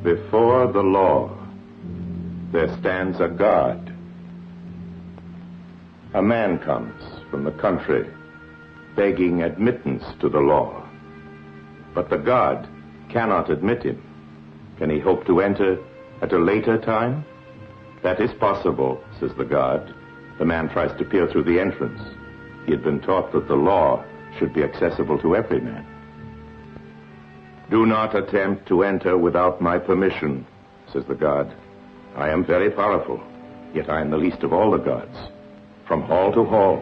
Before the law, there stands a God. A man comes from the country begging admittance to the law. But the God cannot admit him. Can he hope to enter at a later time? That is possible, says the God. The man tries to peer through the entrance. He had been taught that the law should be accessible to every man. Do not attempt to enter without my permission, says the God. I am very powerful, yet I am the least of all the gods. From hall to hall,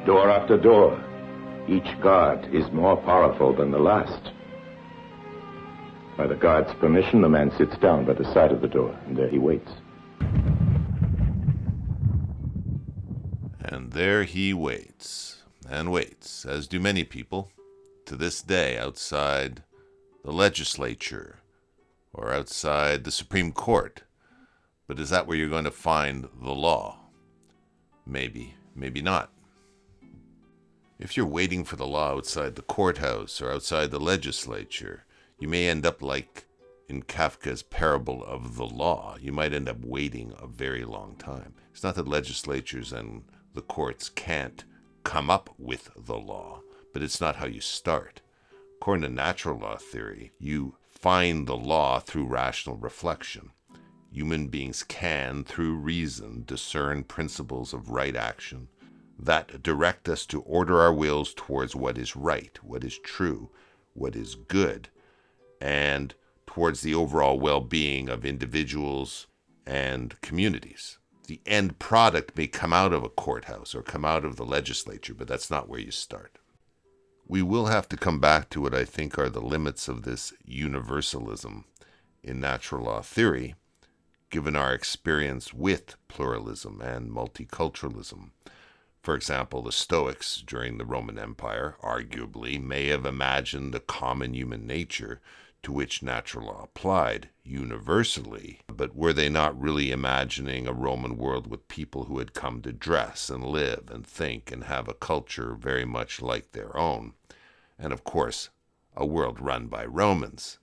door after door, each god is more powerful than the last. By the god's permission, the man sits down by the side of the door, and there he waits. And there he waits, and waits, as do many people, to this day outside the legislature or outside the Supreme Court. But is that where you're going to find the law? Maybe, maybe not. If you're waiting for the law outside the courthouse or outside the legislature, you may end up like in Kafka's Parable of the Law. You might end up waiting a very long time. It's not that legislatures and the courts can't come up with the law, but it's not how you start. According to natural law theory, you find the law through rational reflection. Human beings can, through reason, discern principles of right action that direct us to order our wills towards what is right, what is true, what is good, and towards the overall well-being of individuals and communities. The end product may come out of a courthouse or come out of the legislature, but that's not where you start. We will have to come back to what I think are the limits of this universalism in natural law theory, given our experience with pluralism and multiculturalism. For example, the Stoics during the Roman Empire arguably may have imagined a common human nature to which natural law applied universally, but were they not really imagining a Roman world with people who had come to dress and live and think and have a culture very much like their own? And of course, a world run by Romans.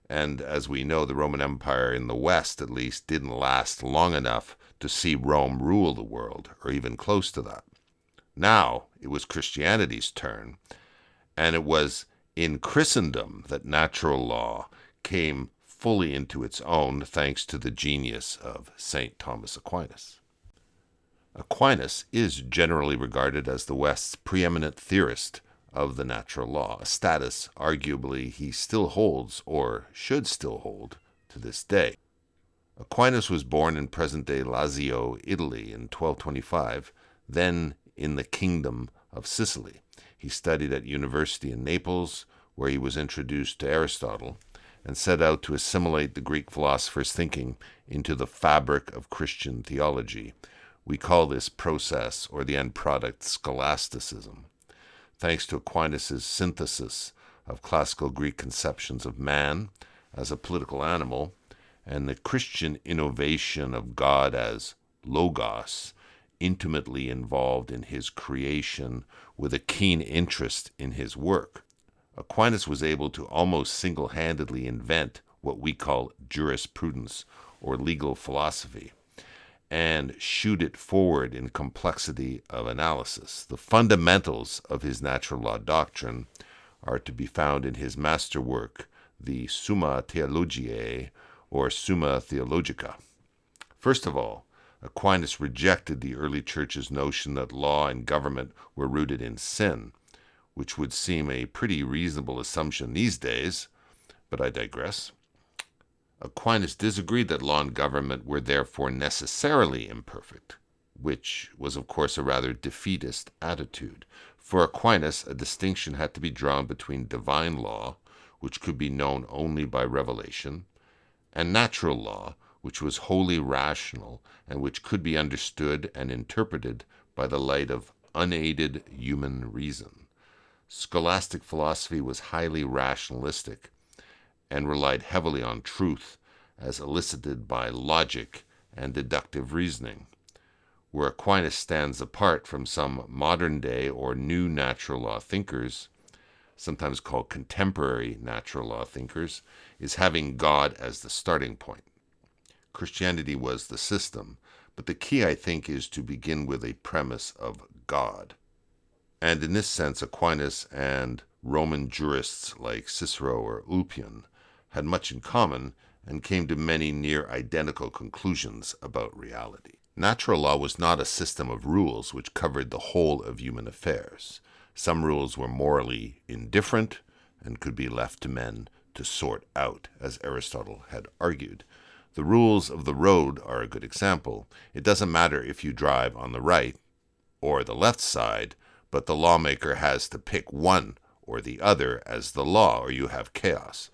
And as we know, the Roman Empire in the West, at least, didn't last long enough to see Rome rule the world, or even close to that. Now, it was Christianity's turn, and it was in Christendom that natural law came fully into its own thanks to the genius of St. Thomas Aquinas. Aquinas is generally regarded as the West's preeminent theorist of the natural law, a status arguably he still holds, or should still hold, to this day. Aquinas was born in present-day Lazio, Italy, in 1225, then in the Kingdom of Sicily. He studied at university in Naples, where he was introduced to Aristotle, and set out to assimilate the Greek philosopher's thinking into the fabric of Christian theology. We call this process, or the end product, scholasticism. Thanks to Aquinas' synthesis of classical Greek conceptions of man as a political animal and the Christian innovation of God as logos, intimately involved in his creation with a keen interest in his work, Aquinas was able to almost single-handedly invent what we call jurisprudence, or legal philosophy, and shoot it forward in complexity of analysis. The fundamentals of his natural law doctrine are to be found in his masterwork, the Summa Theologiae, or Summa Theologica. First of all, Aquinas rejected the early church's notion that law and government were rooted in sin, which would seem a pretty reasonable assumption these days, but I digress. Aquinas disagreed that law and government were therefore necessarily imperfect, which was, of course, a rather defeatist attitude. For Aquinas, a distinction had to be drawn between divine law, which could be known only by revelation, and natural law, which was wholly rational and which could be understood and interpreted by the light of unaided human reason. Scholastic philosophy was highly rationalistic and relied heavily on truth as elicited by logic and deductive reasoning. Where Aquinas stands apart from some modern-day or new natural law thinkers, sometimes called contemporary natural law thinkers, is having God as the starting point. Christianity was the system, but the key, I think, is to begin with a premise of God. And in this sense, Aquinas and Roman jurists like Cicero or Ulpian had much in common and came to many near identical conclusions about reality. Natural law was not a system of rules which covered the whole of human affairs. Some rules were morally indifferent and could be left to men to sort out, as Aristotle had argued. The rules of the road are a good example. It doesn't matter if you drive on the right or the left side, but the lawmaker has to pick one or the other as the law, or you have chaos.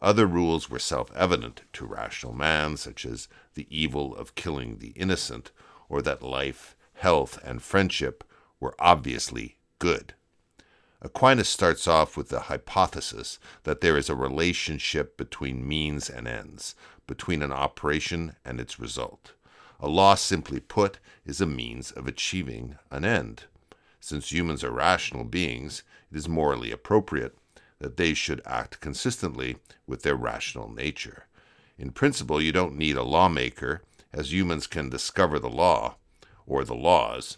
Other rules were self-evident to rational man, such as the evil of killing the innocent, or that life, health, and friendship were obviously good. Aquinas starts off with the hypothesis that there is a relationship between means and ends, between an operation and its result. A law, simply put, is a means of achieving an end. Since humans are rational beings, it is morally appropriate that they should act consistently with their rational nature. In principle, you don't need a lawmaker, as humans can discover the law, or the laws,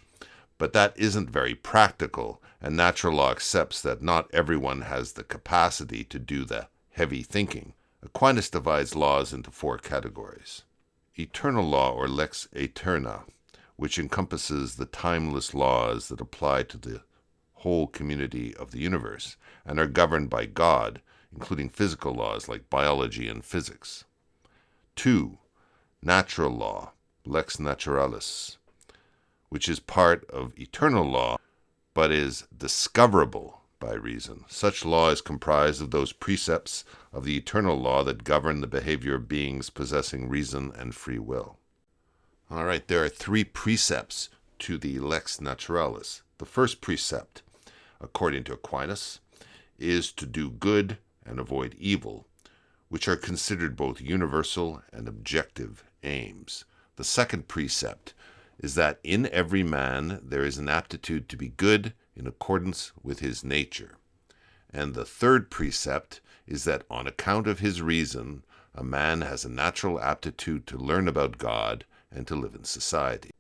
but that isn't very practical, and natural law accepts that not everyone has the capacity to do the heavy thinking. Aquinas divides laws into 4 categories. Eternal law, or lex aeterna, which encompasses the timeless laws that apply to the whole community of the universe and are governed by God, including physical laws like biology and physics. 2. Natural law, lex naturalis, which is part of eternal law but is discoverable by reason. Such law is comprised of those precepts of the eternal law that govern the behavior of beings possessing reason and free will. All right, there are 3 precepts to the lex naturalis. The first precept, according to Aquinas, is to do good and avoid evil, which are considered both universal and objective aims. The second precept is that in every man there is an aptitude to be good in accordance with his nature. And the third precept is that on account of his reason, a man has a natural aptitude to learn about God and to live in society.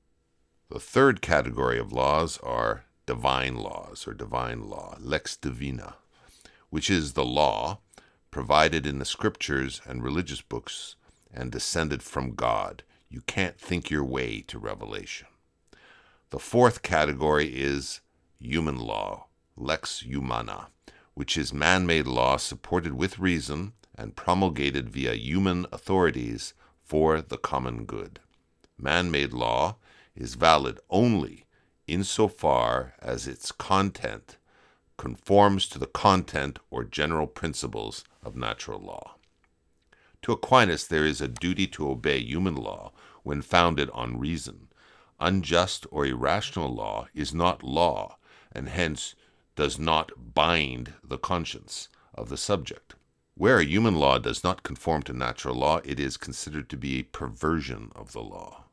The third category of laws are divine laws, or divine law, lex divina, which is the law provided in the scriptures and religious books and descended from God. You can't think your way to revelation. The fourth category is human law, lex humana, which is man-made law supported with reason and promulgated via human authorities for the common good. Man-made law is valid only insofar as its content conforms to the content or general principles of natural law. To Aquinas, there is a duty to obey human law when founded on reason. Unjust or irrational law is not law, and hence does not bind the conscience of the subject. Where a human law does not conform to natural law, it is considered to be a perversion of the law.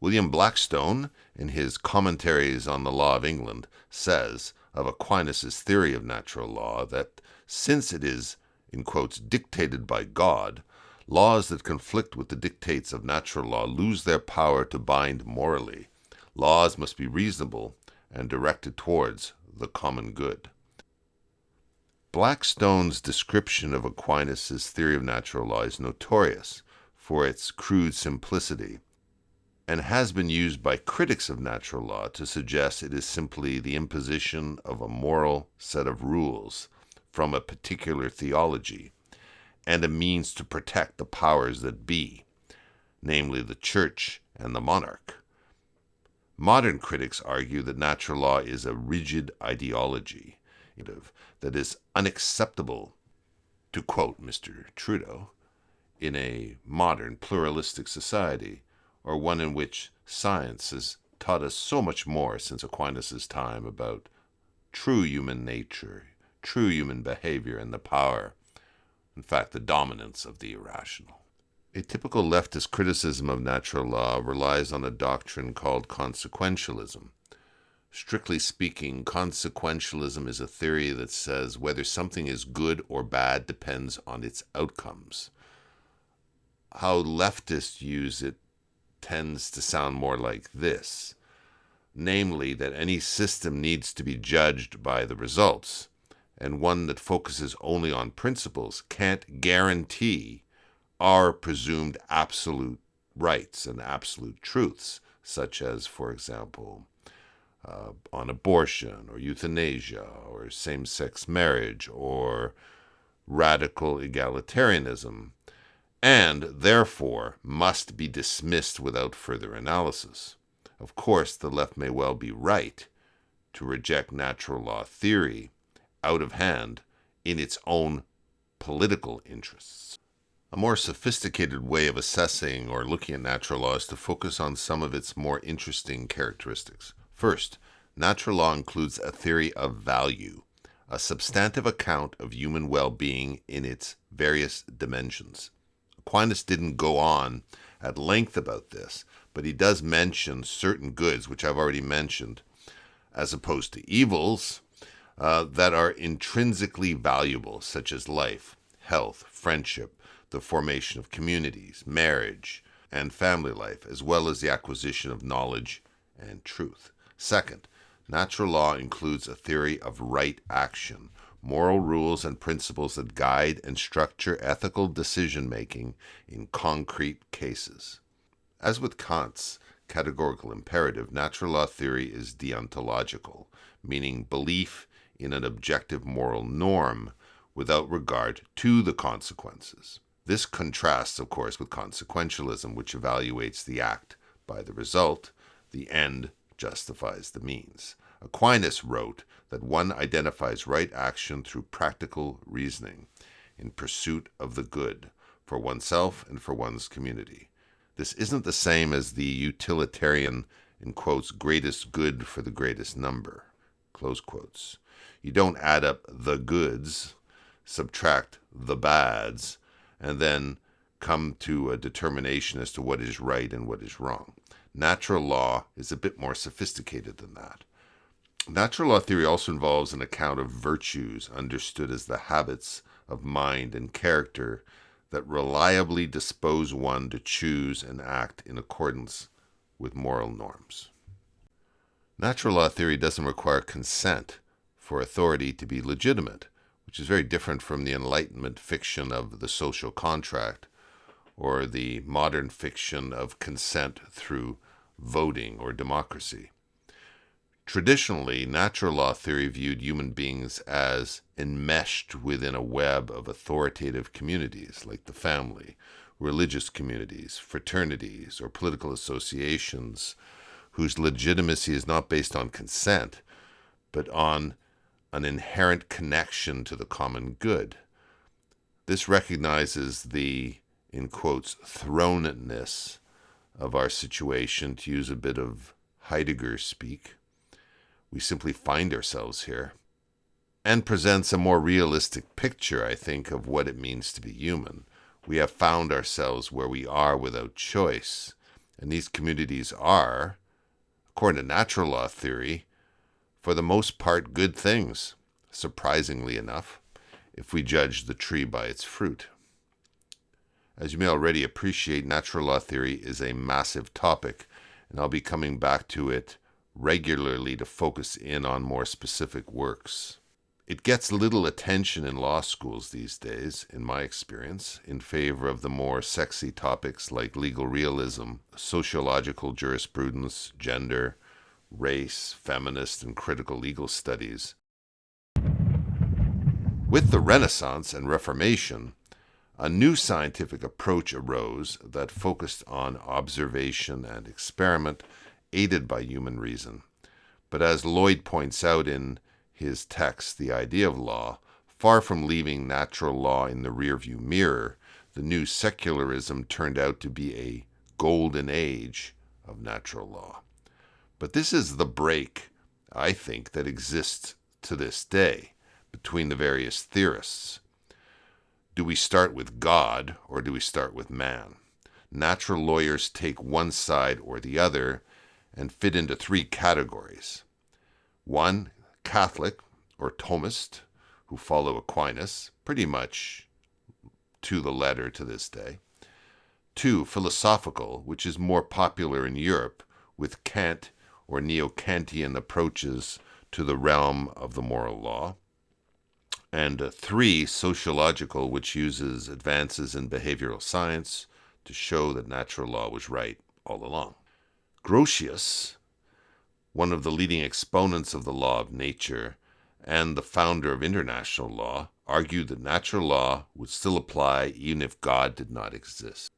William Blackstone, in his Commentaries on the Law of England, says of Aquinas' theory of natural law that since it is, in quotes, dictated by God, laws that conflict with the dictates of natural law lose their power to bind morally. Laws must be reasonable and directed towards the common good. Blackstone's description of Aquinas' theory of natural law is notorious for its crude simplicity, and has been used by critics of natural law to suggest it is simply the imposition of a moral set of rules from a particular theology, and a means to protect the powers that be, namely the church and the monarch. Modern critics argue that natural law is a rigid ideology that is unacceptable, to quote Mr. Trudeau, in a modern pluralistic society, or one in which science has taught us so much more since Aquinas' time about true human nature, true human behavior, and the power, in fact, the dominance of the irrational. A typical leftist criticism of natural law relies on a doctrine called consequentialism. Strictly speaking, consequentialism is a theory that says whether something is good or bad depends on its outcomes. How leftists use it tends to sound more like this, namely that any system needs to be judged by the results, and one that focuses only on principles can't guarantee our presumed absolute rights and absolute truths, such as, for example, on abortion or euthanasia or same-sex marriage or radical egalitarianism, and therefore must be dismissed without further analysis. Of course, the left may well be right to reject natural law theory out of hand in its own political interests. A more sophisticated way of assessing or looking at natural law is to focus on some of its more interesting characteristics. First, natural law includes a theory of value, a substantive account of human well-being in its various dimensions. Aquinas didn't go on at length about this, but he does mention certain goods, which I've already mentioned, as opposed to evils, that are intrinsically valuable, such as life, health, friendship, the formation of communities, marriage, and family life, as well as the acquisition of knowledge and truth. Second, natural law includes a theory of right action, moral rules and principles that guide and structure ethical decision-making in concrete cases. As with Kant's categorical imperative, natural law theory is deontological, meaning belief in an objective moral norm without regard to the consequences. This contrasts, of course, with consequentialism, which evaluates the act by the result. The end justifies the means. Aquinas wrote that one identifies right action through practical reasoning in pursuit of the good for oneself and for one's community. This isn't the same as the utilitarian, in quotes, greatest good for the greatest number, close quotes. You don't add up the goods, subtract the bads, and then come to a determination as to what is right and what is wrong. Natural law is a bit more sophisticated than that. Natural law theory also involves an account of virtues understood as the habits of mind and character that reliably dispose one to choose and act in accordance with moral norms. Natural law theory doesn't require consent for authority to be legitimate, which is very different from the Enlightenment fiction of the social contract or the modern fiction of consent through voting or democracy. Traditionally, natural law theory viewed human beings as enmeshed within a web of authoritative communities like the family, religious communities, fraternities, or political associations whose legitimacy is not based on consent, but on an inherent connection to the common good. This recognizes the, in quotes, thronedness of our situation, to use a bit of Heidegger speak. We simply find ourselves here, and presents a more realistic picture, I think, of what it means to be human. We have found ourselves where we are without choice, and these communities are, according to natural law theory, for the most part good things, surprisingly enough, if we judge the tree by its fruit. As you may already appreciate, natural law theory is a massive topic, and I'll be coming back to it regularly to focus in on more specific works. It gets little attention in law schools these days, in my experience, in favor of the more sexy topics like legal realism, sociological jurisprudence, gender, race, feminist, and critical legal studies. With the Renaissance and Reformation, a new scientific approach arose that focused on observation and experiment, aided by human reason. But as Lloyd points out in his text, The Idea of Law, far from leaving natural law in the rearview mirror, the new secularism turned out to be a golden age of natural law. But this is the break, I think, that exists to this day between the various theorists. Do we start with God or do we start with man? Natural lawyers take one side or the other and fit into three categories. One, Catholic or Thomist, who follow Aquinas pretty much to the letter to this day. Two, philosophical, which is more popular in Europe with Kant or neo-Kantian approaches to the realm of the moral law. And three, sociological, which uses advances in behavioral science to show that natural law was right all along. Grotius, one of the leading exponents of the law of nature and the founder of international law, argued that natural law would still apply even if God did not exist,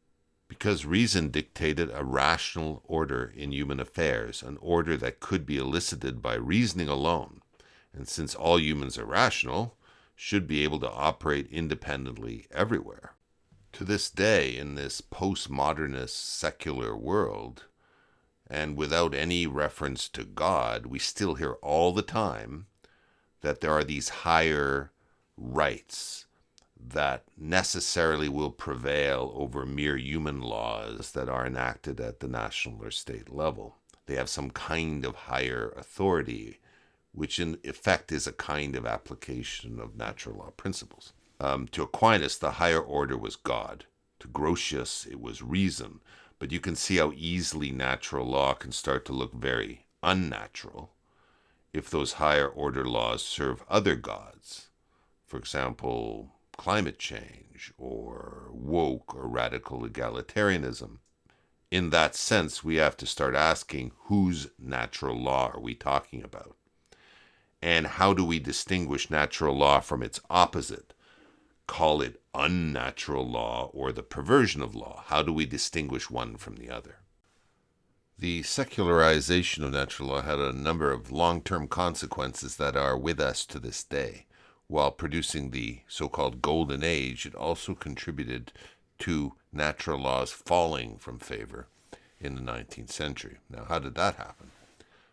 because reason dictated a rational order in human affairs, an order that could be elicited by reasoning alone, and since all humans are rational, should be able to operate independently everywhere. To this day, in this postmodernist secular world, and without any reference to God, we still hear all the time that there are these higher rights that necessarily will prevail over mere human laws that are enacted at the national or state level. They have some kind of higher authority, which in effect is a kind of application of natural law principles. To Aquinas, the higher order was God. To Grotius, it was reason. But you can see how easily natural law can start to look very unnatural if those higher order laws serve other gods. For example, climate change or woke or radical egalitarianism. In that sense, we have to start asking, whose natural law are we talking about? And how do we distinguish natural law from its opposite? Call it unnatural law or the perversion of law. How do we distinguish one from the other? The secularization of natural law had a number of long-term consequences that are with us to this day. While producing the so-called Golden Age, it also contributed to natural laws falling from favor in the 19th century. Now, how did that happen?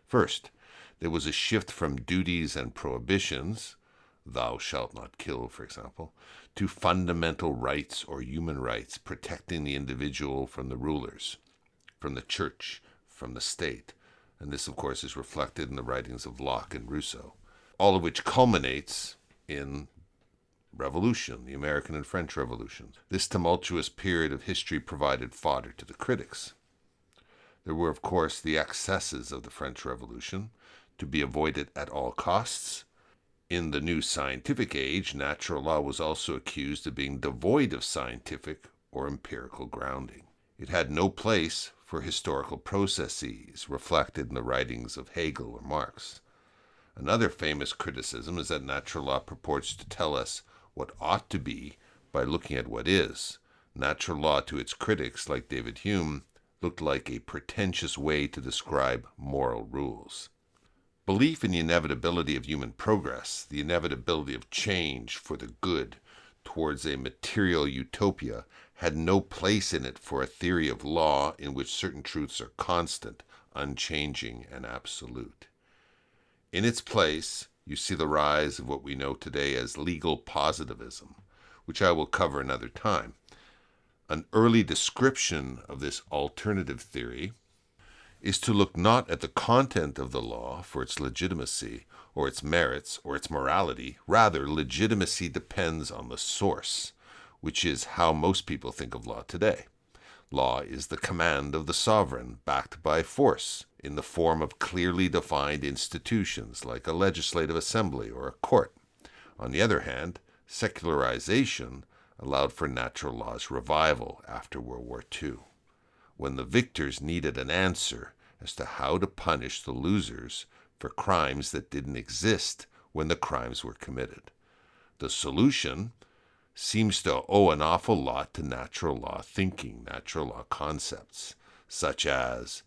First, there was a shift from duties and prohibitions, thou shalt not kill, for example, to fundamental rights or human rights, protecting the individual from the rulers, from the church, from the state. And this, of course, is reflected in the writings of Locke and Rousseau, all of which culminates in revolution, the American and French revolutions. This tumultuous period of history provided fodder to the critics. There were, of course, the excesses of the French Revolution, to be avoided at all costs. In the new scientific age, natural law was also accused of being devoid of scientific or empirical grounding. It had no place for historical processes reflected in the writings of Hegel or Marx. Another famous criticism is that natural law purports to tell us what ought to be by looking at what is. Natural law, to its critics, like David Hume, looked like a pretentious way to describe moral rules. Belief in the inevitability of human progress, the inevitability of change for the good towards a material utopia, had no place in it for a theory of law in which certain truths are constant, unchanging, and absolute. In its place, you see the rise of what we know today as legal positivism, which I will cover another time. An early description of this alternative theory is to look not at the content of the law for its legitimacy or its merits or its morality. Rather, legitimacy depends on the source, which is how most people think of law today. Law is the command of the sovereign, backed by force, in the form of clearly defined institutions like a legislative assembly or a court. On the other hand, secularization allowed for natural law's revival after World War II, when the victors needed an answer as to how to punish the losers for crimes that didn't exist when the crimes were committed. The solution seems to owe an awful lot to natural law thinking, natural law concepts, such as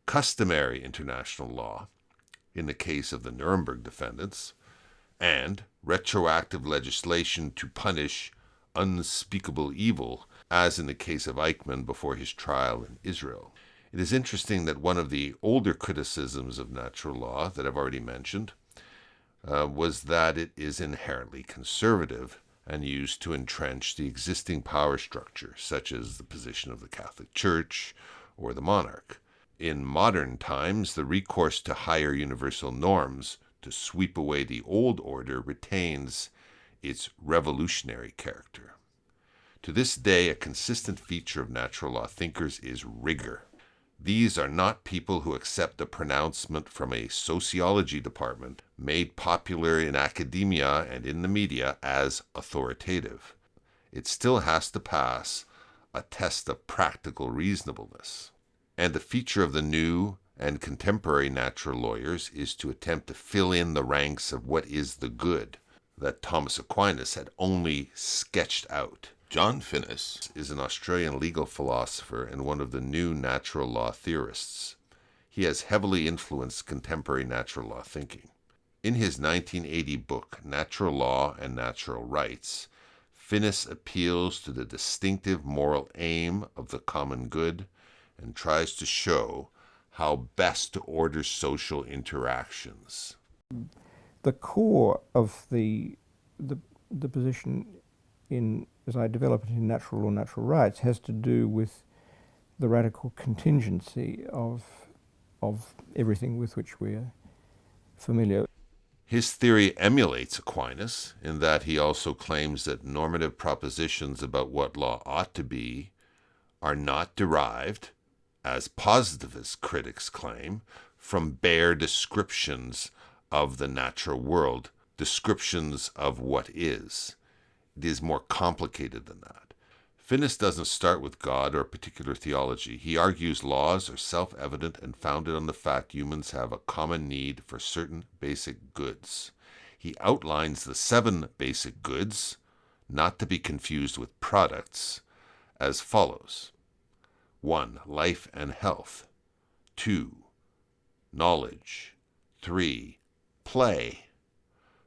customary international law, in the case of the Nuremberg defendants, and retroactive legislation to punish unspeakable evil, as in the case of Eichmann before his trial in Israel. It is interesting that one of the older criticisms of natural law that I've already mentioned was that it is inherently conservative and used to entrench the existing power structure, such as the position of the Catholic Church or the monarch. In modern times, the recourse to higher universal norms to sweep away the old order retains its revolutionary character. To this day, a consistent feature of natural law thinkers is rigor. These are not people who accept a pronouncement from a sociology department made popular in academia and in the media as authoritative. It still has to pass a test of practical reasonableness. And the feature of the new and contemporary natural lawyers is to attempt to fill in the ranks of what is the good that Thomas Aquinas had only sketched out. John Finnis is an Australian legal philosopher and one of the new natural law theorists. He has heavily influenced contemporary natural law thinking. In his 1980 book, Natural Law and Natural Rights, Finnis appeals to the distinctive moral aim of the common good and tries to show how best to order social interactions. The core of the position as I develop it in Natural Law, Natural Rights, has to do with the radical contingency of everything with which we're familiar. His theory emulates Aquinas in that he also claims that normative propositions about what law ought to be are not derived, as positivist critics claim, from bare descriptions of the natural world, descriptions of what is. It is more complicated than that. Finnis doesn't start with God or a particular theology. He argues laws are self-evident and founded on the fact humans have a common need for certain basic goods. He outlines the 7 basic goods, not to be confused with products, as follows. 1. Life and health. 2. Knowledge. 3. Play.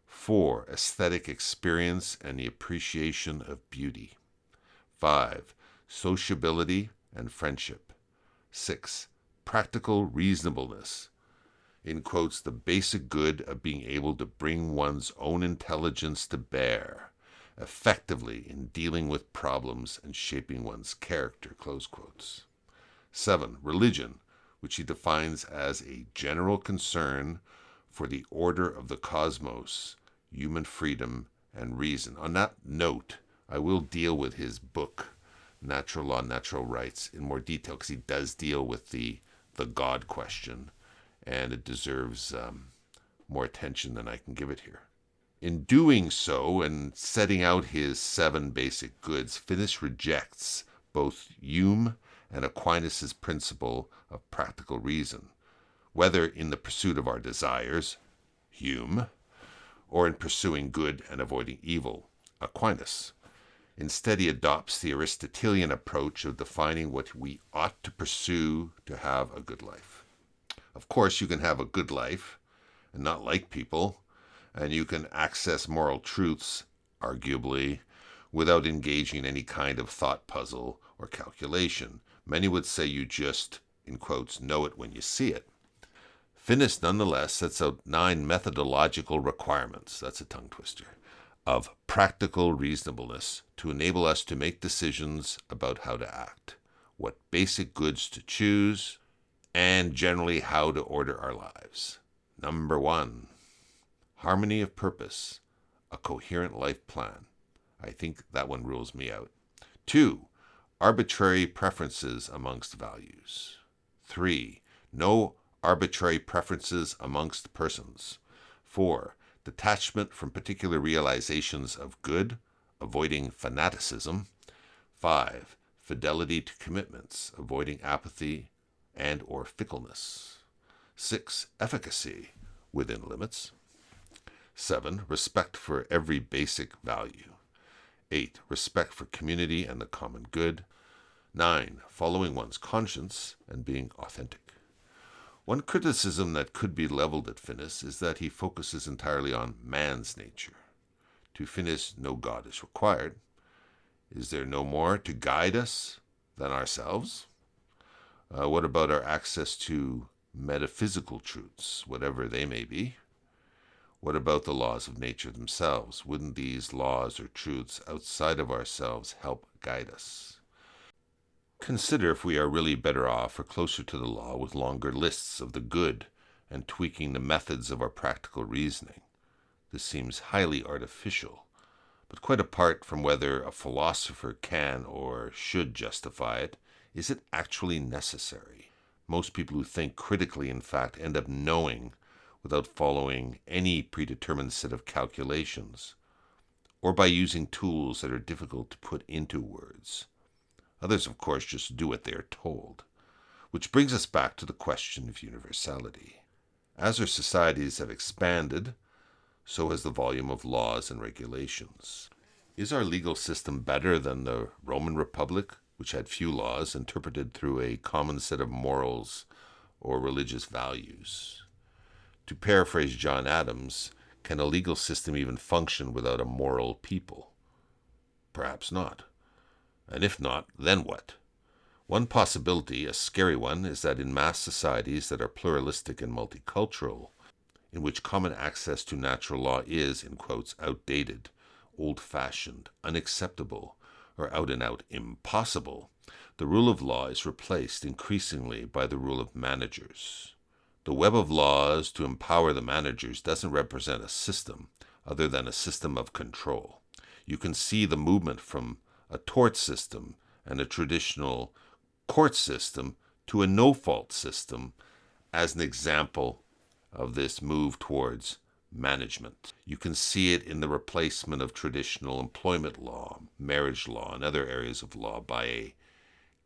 4. Aesthetic experience and the appreciation of beauty. 5. Sociability and friendship. 6. Practical reasonableness. In quotes, the basic good of being able to bring one's own intelligence to bear effectively in dealing with problems and shaping one's character, close quotes. 7. Religion, which he defines as a general concern for the order of the cosmos, human freedom, and reason. On that note, I will deal with his book, Natural Law, Natural Rights, in more detail, because he does deal with the God question, and it deserves more attention than I can give it here. In doing so, and setting out his 7 basic goods, Finnis rejects both Hume and Aquinas' principle of practical reason, whether in the pursuit of our desires, Hume, or in pursuing good and avoiding evil, Aquinas. Instead, he adopts the Aristotelian approach of defining what we ought to pursue to have a good life. Of course, you can have a good life and not like people, and you can access moral truths, arguably, without engaging in any kind of thought puzzle or calculation. Many would say you just, in quotes, know it when you see it. Finnis nonetheless sets out 9 methodological requirements, that's a tongue twister, of practical reasonableness to enable us to make decisions about how to act, what basic goods to choose, and generally how to order our lives. Number 1, harmony of purpose, a coherent life plan. I think that one rules me out. 2, arbitrary preferences amongst values. 3, no arbitrary preferences amongst persons. 4, detachment from particular realizations of good, avoiding fanaticism. 5, fidelity to commitments, avoiding apathy and or fickleness. 6, efficacy within limits. 7, respect for every basic value. 8, respect for community and the common good. 9, following one's conscience and being authentic. One criticism that could be leveled at Finnis is that he focuses entirely on man's nature. To Finnis, no God is required. Is there no more to guide us than ourselves? What about our access to metaphysical truths, whatever they may be? What about the laws of nature themselves? Wouldn't these laws or truths outside of ourselves help guide us? Consider if we are really better off or closer to the law with longer lists of the good and tweaking the methods of our practical reasoning. This seems highly artificial, but quite apart from whether a philosopher can or should justify it, is it actually necessary? Most people who think critically, in fact, end up knowing without following any predetermined set of calculations, or by using tools that are difficult to put into words. Others, of course, just do what they are told, which brings us back to the question of universality. As our societies have expanded, so has the volume of laws and regulations. Is our legal system better than the Roman Republic, which had few laws interpreted through a common set of morals or religious values? To paraphrase John Adams, can a legal system even function without a moral people? Perhaps not. And if not, then what? One possibility, a scary one, is that in mass societies that are pluralistic and multicultural, in which common access to natural law is, in quotes, outdated, old-fashioned, unacceptable, or out-and-out impossible, the rule of law is replaced increasingly by the rule of managers. The web of laws to empower the managers doesn't represent a system other than a system of control. You can see the movement from a tort system and a traditional court system to a no-fault system as an example of this move towards management. You can see it in the replacement of traditional employment law, marriage law, and other areas of law by a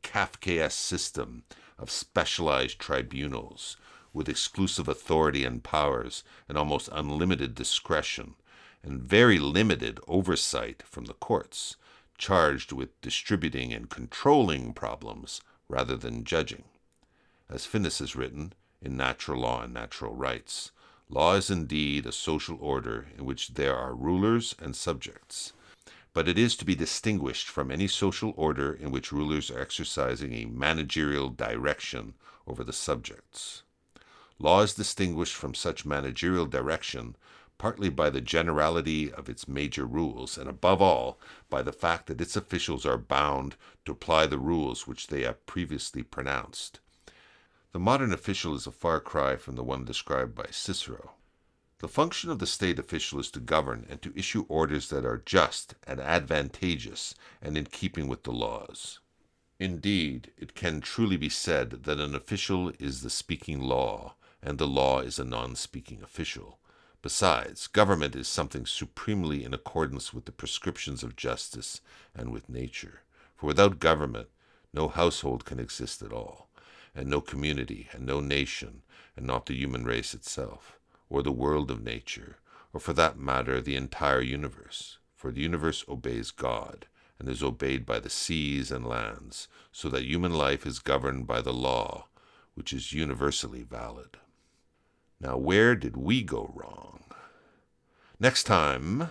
Kafkaesque system of specialized tribunals with exclusive authority and powers and almost unlimited discretion and very limited oversight from the courts, charged with distributing and controlling problems rather than judging. As Finis has written in Natural Law and Natural Rights, law is indeed a social order in which there are rulers and subjects, but it is to be distinguished from any social order in which rulers are exercising a managerial direction over the subjects. Law is distinguished from such managerial direction partly by the generality of its major rules, and above all, by the fact that its officials are bound to apply the rules which they have previously pronounced. The modern official is a far cry from the one described by Cicero. The function of the state official is to govern and to issue orders that are just and advantageous and in keeping with the laws. Indeed, it can truly be said that an official is the speaking law, and the law is a non-speaking official. Besides, government is something supremely in accordance with the prescriptions of justice and with nature. For without government, no household can exist at all, and no community, and no nation, and not the human race itself, or the world of nature, or for that matter, the entire universe. For the universe obeys God, and is obeyed by the seas and lands, so that human life is governed by the law, which is universally valid. Now, where did we go wrong? Next time,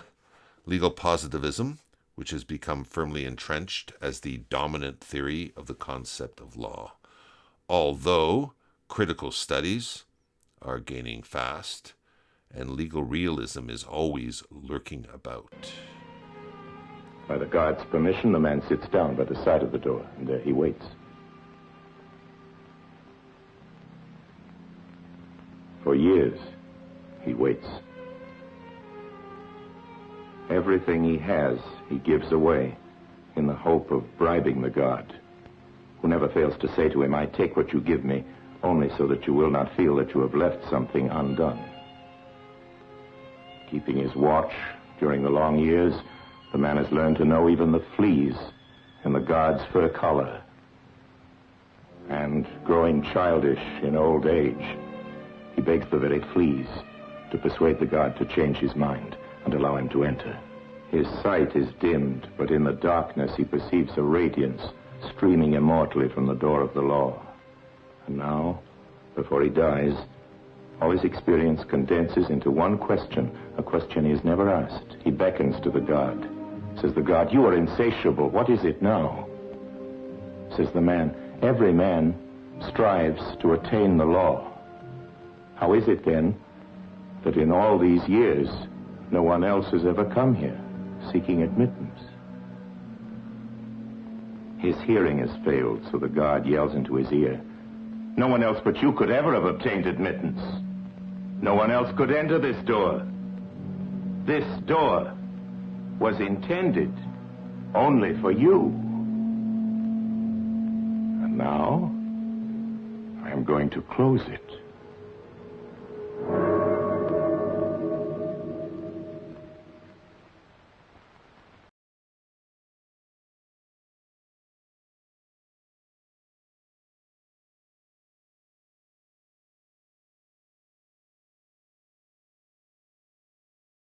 legal positivism, which has become firmly entrenched as the dominant theory of the concept of law. Although critical studies are gaining fast, and legal realism is always lurking about. By the guard's permission, the man sits down by the side of the door, and there he waits. For years, he waits. Everything he has, he gives away in the hope of bribing the guard, who never fails to say to him, "I take what you give me only so that you will not feel that you have left something undone." Keeping his watch during the long years, the man has learned to know even the fleas in the guard's fur collar. And growing childish in old age, he begs the very fleas to persuade the guard to change his mind and allow him to enter. His sight is dimmed, but in the darkness he perceives a radiance streaming immortally from the door of the law. And now, before he dies, all his experience condenses into one question, a question he has never asked. He beckons to the guard. Says the guard, "You are insatiable. What is it now?" Says the man, "Every man strives to attain the law. How is it then that in all these years no one else has ever come here seeking admittance?" His hearing has failed, so the guard yells into his ear. No one else but you could ever have obtained admittance. No one else could enter this door. This door was intended only for you. And now, I am going to close it.